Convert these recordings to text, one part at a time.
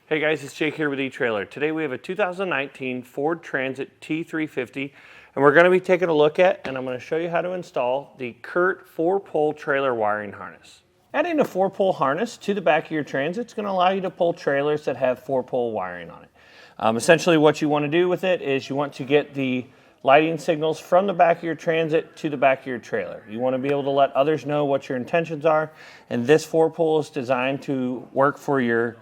Hey guys, it's Jake here with Etrailer. Today we have a 2019 Ford Transit T350 and we're going to be taking a look at and I'm going to show you how to install the Curt 4-pole trailer wiring harness. Adding a 4-pole harness to the back of your Transit is going to allow you to pull trailers that have 4-pole wiring on it. Essentially what you want to do with it is you want to get the lighting signals from the back of your Transit to the back of your trailer. You want to be able to let others know what your intentions are, and this 4-pole is designed to work for your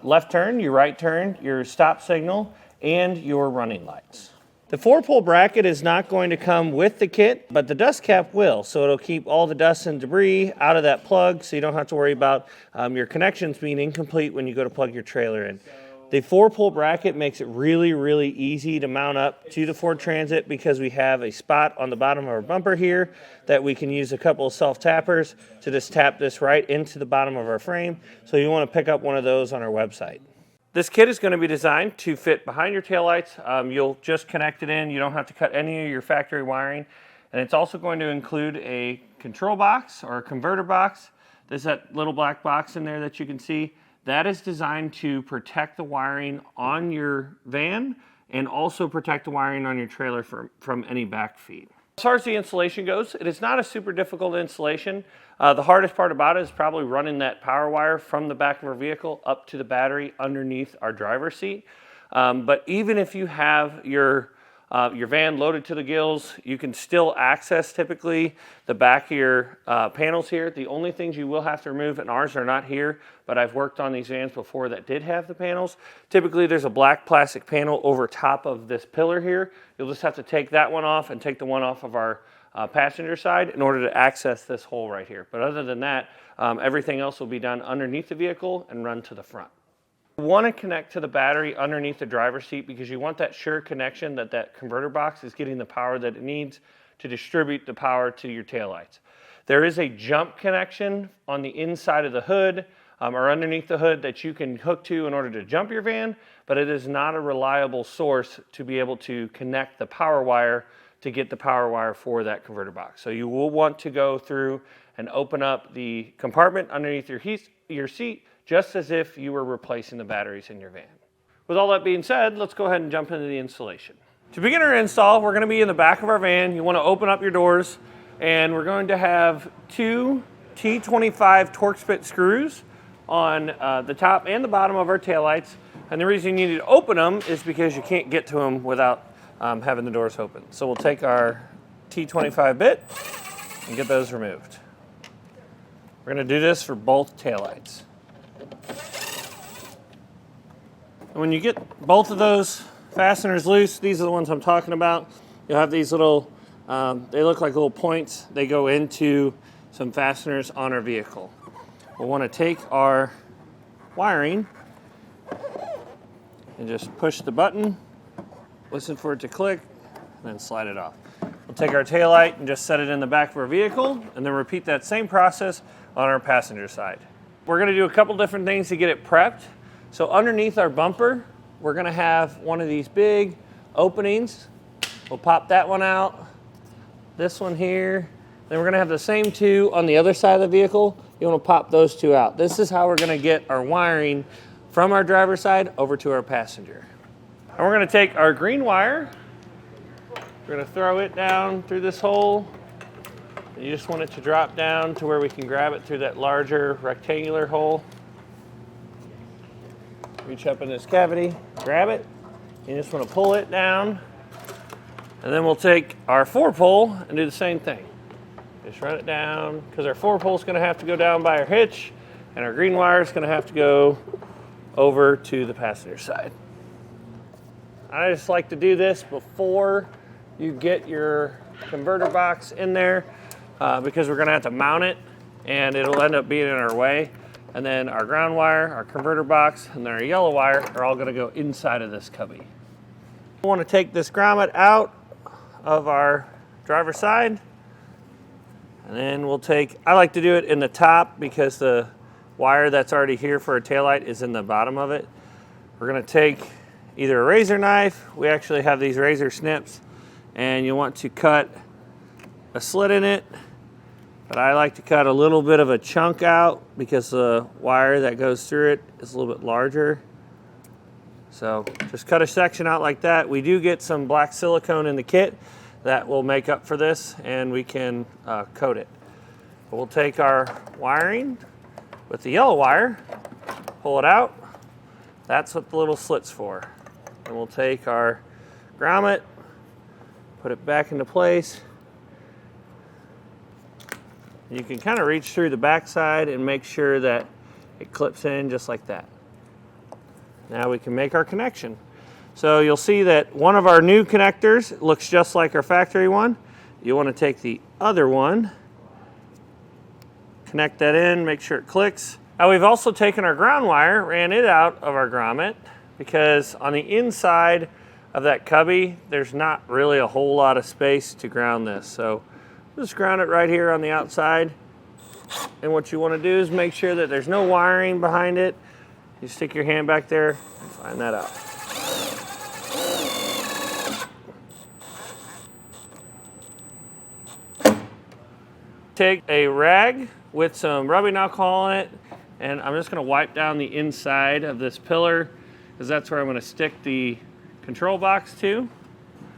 left turn, your right turn, your stop signal, and your running lights. The 4-pole bracket is not going to come with the kit, but the dust cap will, so it'll keep all the dust and debris out of that plug, so you don't have to worry about your connections being incomplete when you go to plug your trailer in. The 4-pole bracket makes it really easy to mount up to the Ford Transit because we have a spot on the bottom of our bumper here that we can use a couple of self-tappers to just tap this right into the bottom of our frame. So you want to pick up one of those on our website. This kit is going to be designed to fit behind your taillights. You'll just connect it in. You don't have to cut any of your factory wiring. And it's also going to include a control box or a converter box. There's that little black box in there that you can see. That is designed to protect the wiring on your van and also protect the wiring on your trailer from any backfeed. As far as the installation goes, it is not a super difficult installation. The hardest part about it is probably running that power wire from the back of our vehicle up to the battery underneath our driver's seat. But even if you have your van loaded to the gills, you can still access typically the back of your panels here. The only things you will have to remove, and ours are not here, but I've worked on these vans before that did have the panels. Typically there's a black plastic panel over top of this pillar here. You'll just have to take that one off and take the one off of our passenger side in order to access this hole right here. But other than that, everything else will be done underneath the vehicle and run to the front. You want to connect to the battery underneath the driver's seat because you want that sure connection that that converter box is getting the power that it needs to distribute the power to your taillights. There is a jump connection on the inside of the hood or underneath the hood that you can hook to in order to jump your van, but it is not a reliable source to be able to connect the power wire to get the power wire for that converter box. So you will want to go through and open up the compartment underneath your seat just as if you were replacing the batteries in your van. With all that being said, let's go ahead and jump into the installation. To begin our install, we're going to be in the back of our van. You want to open up your doors, and we're going to have two T25 Torx Spit screws on the top and the bottom of our taillights. And the reason you need to open them is because you can't get to them without having the doors open. So we'll take our T25 bit and get those removed. We're going to do this for both taillights. And when you get both of those fasteners loose, these are the ones I'm talking about. You'll have these little, they look like little points. They go into some fasteners on our vehicle. We'll want to take our wiring and just push the button, listen for it to click, and then slide it off. We'll take our taillight and just set it in the back of our vehicle and then repeat that same process on our passenger side. We're going to do a couple different things to get it prepped. So underneath our bumper, we're going to have one of these big openings. We'll pop that one out, this one here. Then we're going to have the same two on the other side of the vehicle. You want to pop those two out. This is how we're going to get our wiring from our driver's side over to our passenger. And we're going to take our green wire. We're going to throw it down through this hole. You just want it to drop down to where we can grab it through that larger rectangular hole. Reach up in this cavity, grab it. You just want to pull it down. And then we'll take our 4-pole and do the same thing. Just run it down because our 4-pole is going to have to go down by our hitch and our green wire is going to have to go over to the passenger side. I just like to do this before you get your converter box in there. Because we're going to have to mount it and it'll end up being in our way. And then our ground wire, our converter box, and then our yellow wire are all going to go inside of this cubby. We want to take this grommet out of our driver's side. And then we'll take, I like to do it in the top because the wire that's already here for our taillight is in the bottom of it. We're going to take either a razor knife, we actually have these razor snips, and you want to cut a slit in it. But I like to cut a little bit of a chunk out because the wire that goes through it is a little bit larger. So just cut a section out like that. We do get some black silicone in the kit that will make up for this, and we can coat it. We'll take our wiring with the yellow wire, pull it out. That's what the little slit's for. And we'll take our grommet, put it back into place. You can kind of reach through the backside and make sure that it clips in just like that. Now we can make our connection. So you'll see that one of our new connectors looks just like our factory one. You want to take the other one, connect that in, make sure it clicks. Now we've also taken our ground wire, ran it out of our grommet, because on the inside of that cubby, there's not really a whole lot of space to ground this. So just ground it right here on the outside. And what you want to do is make sure that there's no wiring behind it. You stick your hand back there and find that out. Take a rag with some rubbing alcohol in it, and I'm just going to wipe down the inside of this pillar, because that's where I'm going to stick the control box to.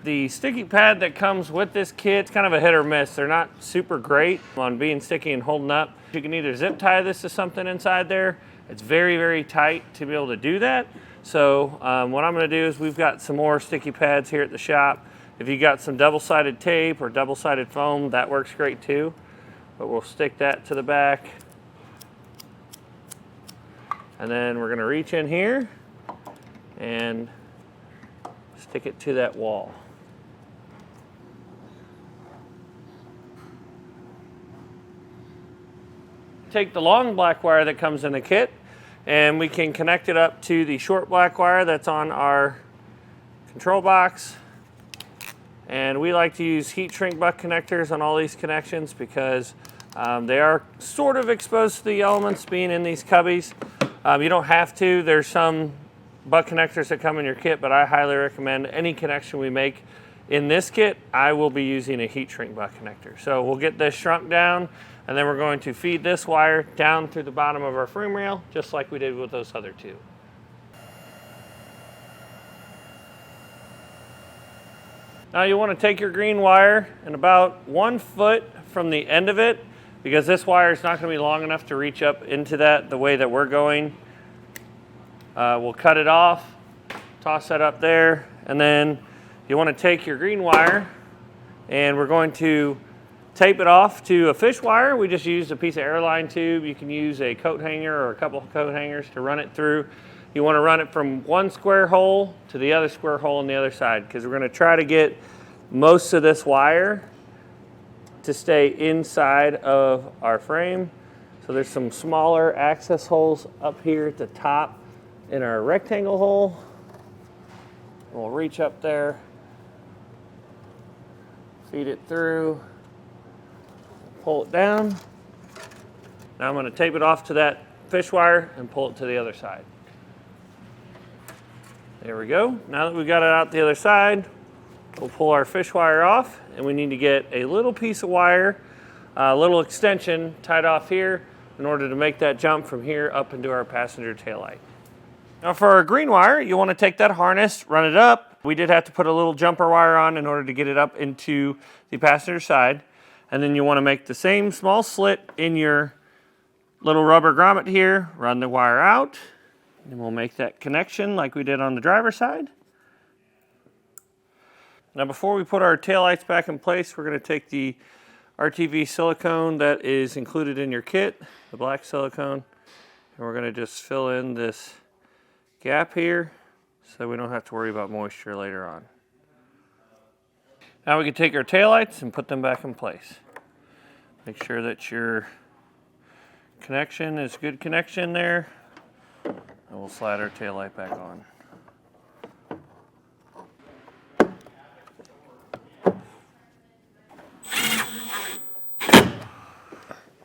The sticky pad that comes with this kit is kind of a hit or miss. They're not super great on being sticky and holding up. You can either zip tie this to something inside there. It's very, very tight to be able to do that. So what I'm going to do is, we've got some more sticky pads here at the shop. If you got some double-sided tape or double-sided foam, that works great too. But we'll stick that to the back. And then we're going to reach in here and stick it to that wall. Take the long black wire that comes in the kit, and we can connect it up to the short black wire that's on our control box. And we like to use heat shrink butt connectors on all these connections, because they are sort of exposed to the elements being in these cubbies. You don't have to. There's some butt connectors that come in your kit, but I highly recommend any connection we make in this kit, I will be using a heat shrink butt connector. So we'll get this shrunk down, and then we're going to feed this wire down through the bottom of our frame rail, just like we did with those other two. Now you want to take your green wire, and about 1 foot from the end of it, because this wire is not going to be long enough to reach up into that the way that we're going, we'll cut it off, toss that up there, and then you want to take your green wire, and we're going to tape it off to a fish wire. We just used a piece of airline tube. You can use a coat hanger or a couple of coat hangers to run it through. You want to run it from one square hole to the other square hole on the other side, because we're going to try to get most of this wire to stay inside of our frame. So there's some smaller access holes up here at the top in our rectangle hole. We'll reach up there, feed it through, pull it down. Now I'm going to tape it off to that fish wire and pull it to the other side. There we go. Now that we've got it out the other side, we'll pull our fish wire off, and we need to get a little piece of wire, a little extension tied off here in order to make that jump from here up into our passenger taillight. Now for our green wire, you want to take that harness, run it up. We did have to put a little jumper wire on in order to get it up into the passenger side. And then you want to make the same small slit in your little rubber grommet here, run the wire out, and we'll make that connection like we did on the driver's side. Now before we put our taillights back in place, we're going to take the RTV silicone that is included in your kit, the black silicone, and we're going to just fill in this gap here so we don't have to worry about moisture later on. Now we can take our taillights and put them back in place. Make sure that your connection is a good connection there, and we'll slide our taillight back on.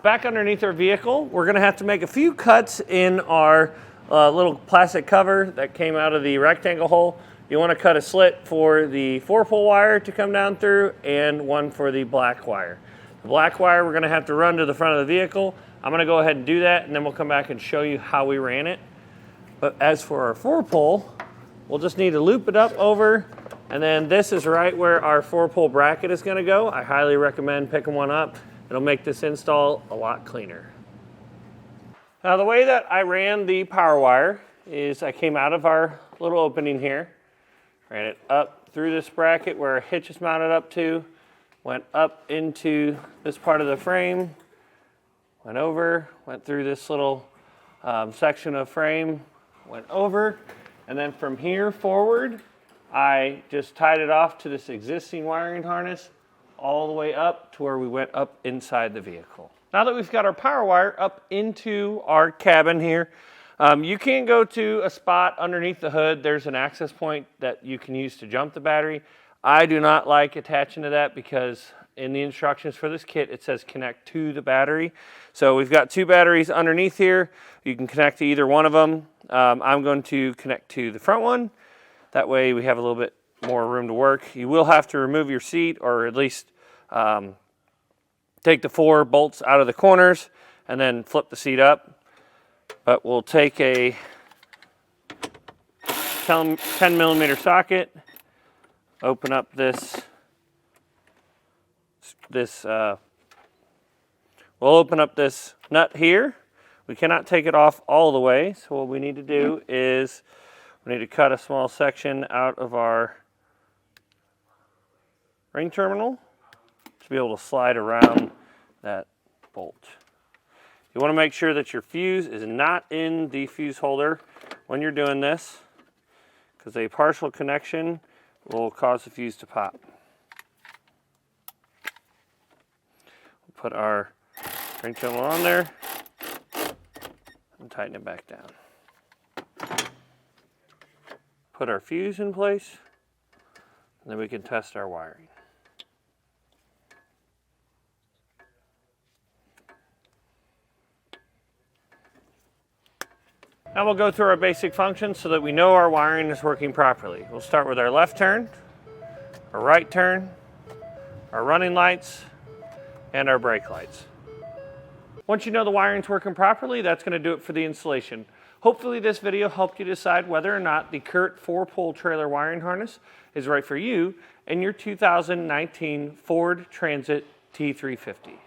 Back underneath our vehicle, we're going to have to make a few cuts in our little plastic cover that came out of the rectangle hole. You want to cut a slit for the 4-pole wire to come down through, and one for the black wire. The black wire we're going to have to run to the front of the vehicle. I'm going to go ahead and do that, and then we'll come back and show you how we ran it. But as for our 4-pole, We'll just need to loop it up over, and then this is right where our 4-pole bracket is going to go. I highly recommend picking one up. It'll make this install a lot cleaner. Now the way that I ran the power wire is I came out of our little opening here, ran it up through this bracket where our hitch is mounted up to, went up into this part of the frame, went over, went through this little section of frame, went over, and then from here forward, I just tied it off to this existing wiring harness all the way up to where we went up inside the vehicle. Now that we've got our power wire up into our cabin here, you can go to a spot underneath the hood. There's an access point that you can use to jump the battery. I do not like attaching to that because in the instructions for this kit, it says connect to the battery. So we've got 2 batteries underneath here. You can connect to either one of them. I'm going to connect to the front one. That way we have a little bit more room to work. You will have to remove your seat, or at least take the 4 bolts out of the corners and then flip the seat up. But we'll take a 10 millimeter socket, open up we'll open up this nut here. We cannot take it off all the way, so what we need to do is we need to cut a small section out of our ring terminal to be able to slide around that bolt. You want to make sure that your fuse is not in the fuse holder when you're doing this, because a partial connection will cause the fuse to pop. We'll put our ring terminal on there and tighten it back down. Put our fuse in place, and then we can test our wiring. Now we'll go through our basic functions so that we know our wiring is working properly. We'll start with our left turn, our right turn, our running lights, and our brake lights. Once you know the wiring's working properly, that's going to do it for the installation. Hopefully this video helped you decide whether or not the Curt 4-pole trailer wiring harness is right for you and your 2019 Ford Transit T350.